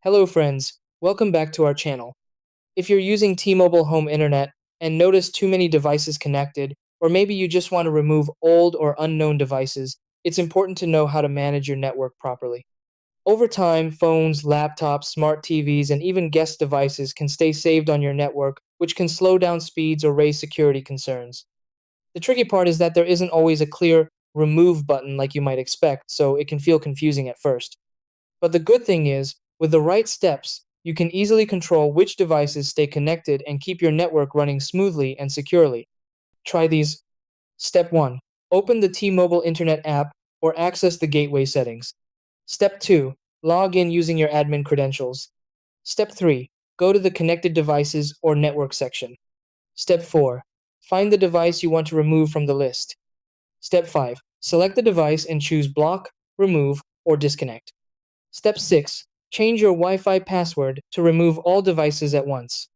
Hello friends, welcome back to our channel. If you're using T-Mobile home internet and notice too many devices connected, or maybe you just want to remove old or unknown devices, it's important to know how to manage your network properly. Over time, phones, laptops, smart TVs, and even guest devices can stay saved on your network, which can slow down speeds or raise security concerns. The tricky part is that there isn't always a clear remove button like you might expect, so it can feel confusing at first. But the good thing is, with the right steps, you can easily control which devices stay connected and keep your network running smoothly and securely. Try these. Step 1. Open the T-Mobile Internet app or access the gateway settings. Step 2. Log in using your admin credentials. Step 3. Go to the connected devices or network section. Step 4. Find the device you want to remove from the list. Step 5. Select the device and choose block, remove, or disconnect. Step 6. Change your Wi-Fi password to remove all devices at once.